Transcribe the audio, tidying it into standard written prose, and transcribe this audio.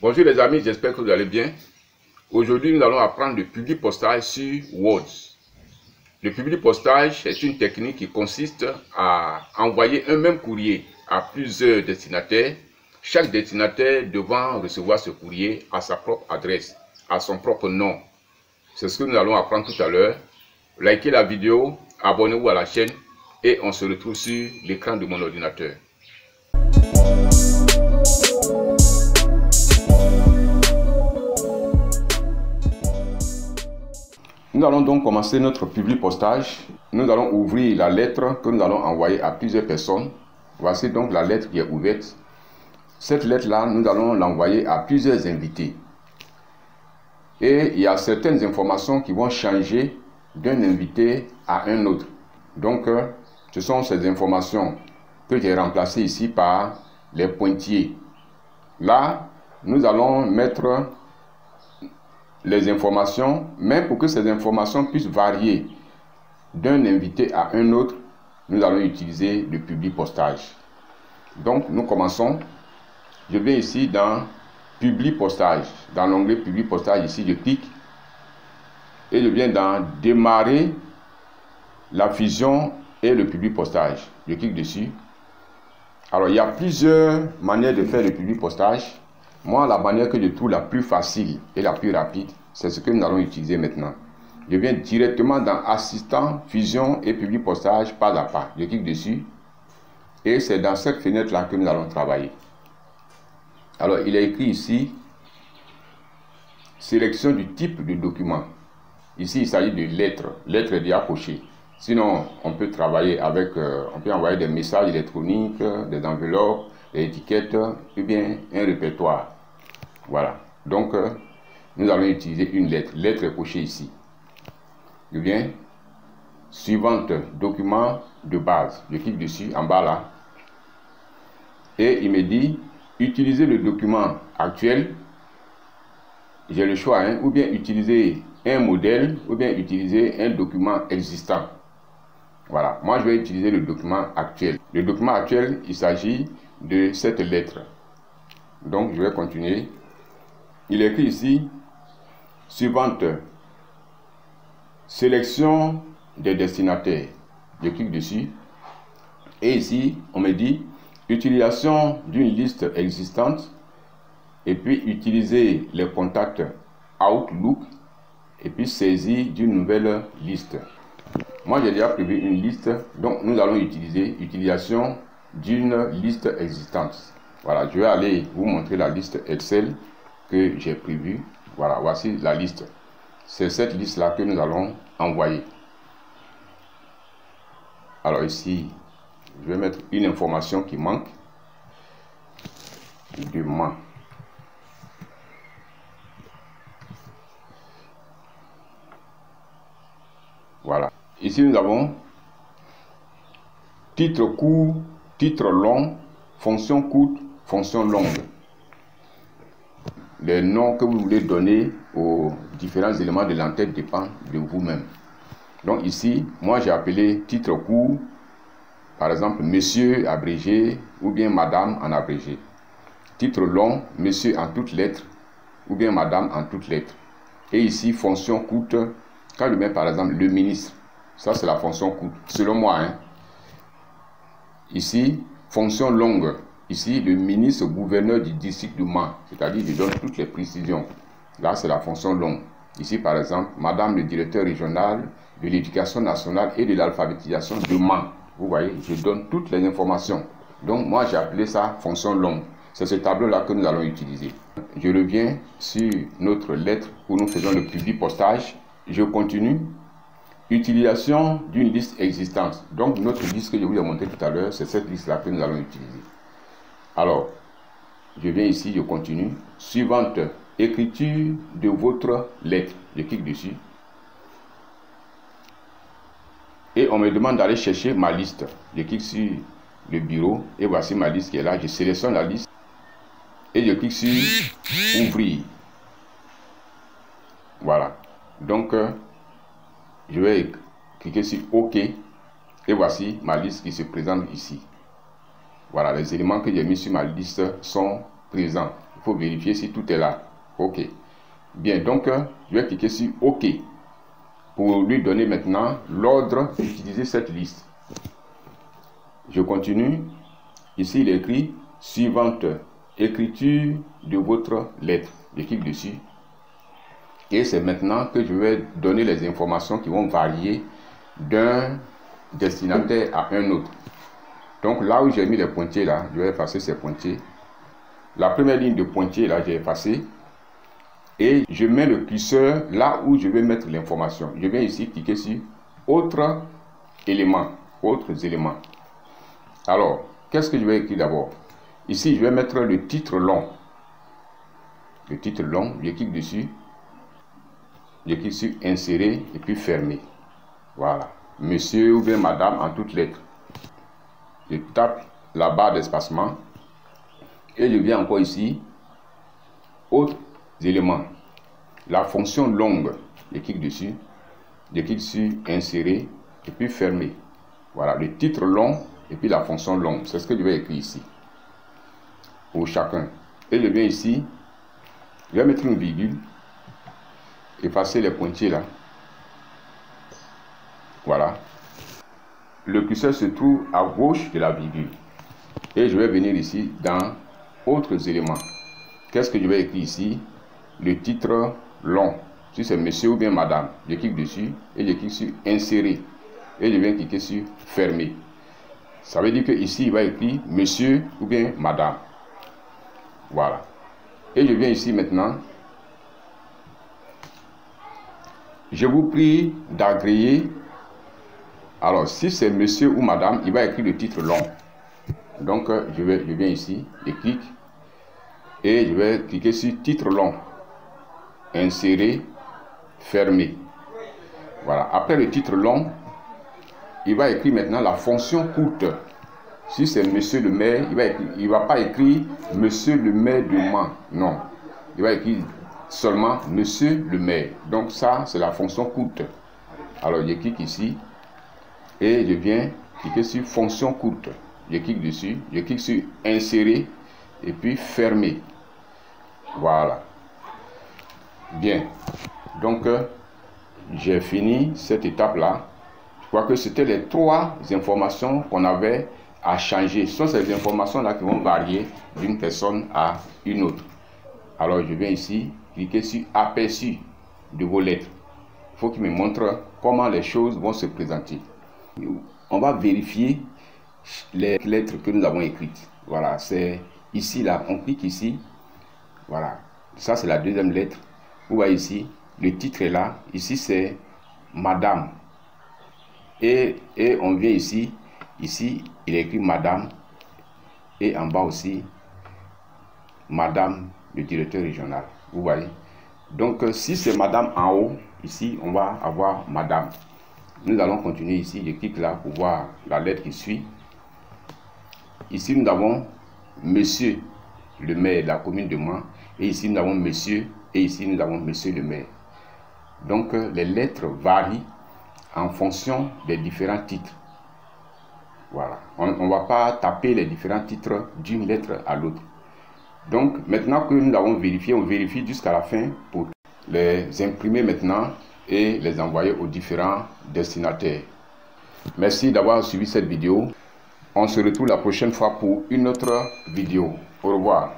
Bonjour les amis, j'espère que vous allez bien. Aujourd'hui, nous allons apprendre le public postage sur Word. Le public postage est une technique qui consiste à envoyer un même courrier à plusieurs destinataires, chaque destinataire devant recevoir ce courrier à sa propre adresse, à son propre nom. C'est ce que nous allons apprendre tout à l'heure. Likez la vidéo, abonnez-vous à la chaîne et on se retrouve sur l'écran de mon ordinateur. Nous allons donc commencer notre public postage. Nous allons ouvrir la lettre que nous allons envoyer à plusieurs personnes. Voici donc la lettre qui est ouverte. Cette lettre-là, nous allons l'envoyer à plusieurs invités. Et il y a certaines informations qui vont changer d'un invité à un autre. Donc, ce sont ces informations que j'ai remplacées ici par les pointillés. Là, nous allons mettre les informations, mais pour que ces informations puissent varier d'un invité à un autre, nous allons utiliser le public postage. Donc, nous commençons. Je vais ici dans public postage. Dans l'onglet public postage, ici, je clique et je viens dans démarrer la fusion et le public postage. Je clique dessus. Alors, il y a plusieurs manières de faire le public postage. Moi, la manière que je trouve la plus facile et la plus rapide, c'est ce que nous allons utiliser maintenant. Je viens directement dans Assistant, Fusion et Public Postage pas à pas. Je clique dessus et c'est dans cette fenêtre-là que nous allons travailler. Alors, il est écrit ici, sélection du type de document. Ici, il s'agit de lettres. Lettres est déjà cochées. Sinon, on peut travailler avec, on peut envoyer des messages électroniques, des enveloppes, des étiquettes, ou bien un répertoire. Voilà. Donc, nous allons utiliser une lettre. Lettre est cochée ici. Je viens, suivante, document de base. Je clique dessus, en bas là. Et il me dit, utiliser le document actuel. J'ai le choix, ou bien utiliser un modèle, ou bien utiliser un document existant. Voilà. Moi, je vais utiliser le document actuel. Le document actuel, il s'agit de cette lettre. Donc, je vais continuer. Il est écrit ici, suivante, sélection des destinataires. Je clique dessus. Et ici, on me dit, utilisation d'une liste existante. Et puis, utiliser les contacts Outlook. Et puis, saisir d'une nouvelle liste. Moi, j'ai déjà prévu une liste. Donc, nous allons utiliser utilisation d'une liste existante. Voilà, je vais aller vous montrer la liste Excel que j'ai prévue. Voilà, voici la liste. C'est cette liste-là que nous allons envoyer. Alors ici, je vais mettre une information qui manque. Demain. Voilà. Ici, nous avons titre court, titre long, fonction courte, fonction longue. Les noms que vous voulez donner aux différents éléments de l'entête dépendent de vous-même. Donc ici, moi j'ai appelé titre court, par exemple monsieur abrégé ou bien madame en abrégé. Titre long, monsieur en toutes lettres ou bien madame en toutes lettres. Et ici, fonction courte, quand je mets par exemple le ministre, ça c'est la fonction courte, selon moi. Ici, fonction longue. Ici, le ministre gouverneur du district de Mans, c'est-à-dire il donne toutes les précisions. Là, c'est la fonction longue. Ici, par exemple, Madame le directeur régional de l'éducation nationale et de l'alphabétisation de Mans. Vous voyez, je donne toutes les informations. Donc, moi, j'ai appelé ça fonction longue. C'est ce tableau-là que nous allons utiliser. Je reviens sur notre lettre où nous faisons le public postage. Je continue. Utilisation d'une liste existante. Donc, notre liste que je vous ai montré tout à l'heure, c'est cette liste-là que nous allons utiliser. Alors, je viens ici, je continue. Suivante, écriture de votre lettre. Je clique dessus. Et on me demande d'aller chercher ma liste. Je clique sur le bureau et voici ma liste qui est là. Je sélectionne la liste et je clique sur ouvrir. Voilà. Donc, je vais cliquer sur OK et voici ma liste qui se présente ici. Voilà, les éléments que j'ai mis sur ma liste sont présents. faut vérifier si tout est là. OK. Bien, donc je vais cliquer sur OK pour lui donner maintenant l'ordre d'utiliser cette liste. Je continue. Ici, il est écrit suivante, écriture de votre lettre. Je clique dessus. Et c'est maintenant que je vais donner les informations qui vont varier d'un destinataire à un autre. Donc là où j'ai mis les pointiers là, je vais effacer ces pointiers. La première ligne de pointiers là, j'ai effacé. Et je mets le curseur là où je vais mettre l'information. Je viens ici cliquer sur autres éléments. Autres éléments. Alors, qu'est-ce que je vais écrire d'abord? Ici, je vais mettre le titre long. Le titre long, je clique dessus. Je clique sur insérer et puis fermer. Voilà. Monsieur ou bien madame en toutes lettres. Je tape la barre d'espacement. Et je viens encore ici. Autres éléments. La fonction longue. Je clique dessus. Je clique sur insérer et puis fermer. Voilà. Le titre long et puis la fonction longue. C'est ce que je vais écrire ici. Pour chacun. Et je viens ici. Je vais mettre une virgule. Effacer les pointiers là. Voilà. Le curseur se trouve à gauche de la virgule. Et je vais venir ici dans autres éléments. Qu'est-ce que je vais écrire ici? Le titre long. Si c'est monsieur ou bien madame, je clique dessus et je clique sur insérer. Et je viens cliquer sur fermer. Ça veut dire que ici il va écrire monsieur ou bien madame. Voilà. Et je viens ici maintenant. Je vous prie d'agréer. Alors, si c'est monsieur ou madame, il va écrire le titre long. Donc, je viens ici, je clique. Et je vais cliquer sur titre long. Insérer, fermer. Voilà. Après le titre long, il va écrire maintenant la fonction courte. Si c'est monsieur le maire, il va pas écrire monsieur le maire de Mans. Non. Il va écrire seulement monsieur le maire. Donc ça, c'est la fonction courte. Alors, je clique ici. Et je viens cliquer sur fonction courte. Je clique dessus. Je clique sur insérer. Et puis fermer. Voilà. Bien. Donc, j'ai fini cette étape-là. Je crois que c'était les 3 informations qu'on avait à changer. Ce sont ces informations-là qui vont varier d'une personne à une autre. Alors, je viens ici, cliquer sur aperçu de vos lettres. Il faut qu'il me montre comment les choses vont se présenter. On va vérifier les lettres que nous avons écrites. Voilà, c'est ici, là. On clique ici. Voilà. Ça, c'est la deuxième lettre. Vous voyez ici, le titre est là. Ici, c'est madame. Et on vient ici. Ici, il est écrit madame. Et en bas aussi, madame, le directeur régional. Vous voyez. Donc, si c'est madame en haut, ici, on va avoir madame. Nous allons continuer ici. Je clique là pour voir la lettre qui suit. Ici, nous avons monsieur le maire de la commune de Mans. Et ici, nous avons monsieur. Et ici, nous avons monsieur le maire. Donc, les lettres varient en fonction des différents titres. Voilà. On ne va pas taper les différents titres d'une lettre à l'autre. Donc, maintenant que nous avons vérifié, on vérifie jusqu'à la fin pour les imprimer maintenant et les envoyer aux différents destinataires. Merci d'avoir suivi cette vidéo. On se retrouve la prochaine fois pour une autre vidéo. Au revoir.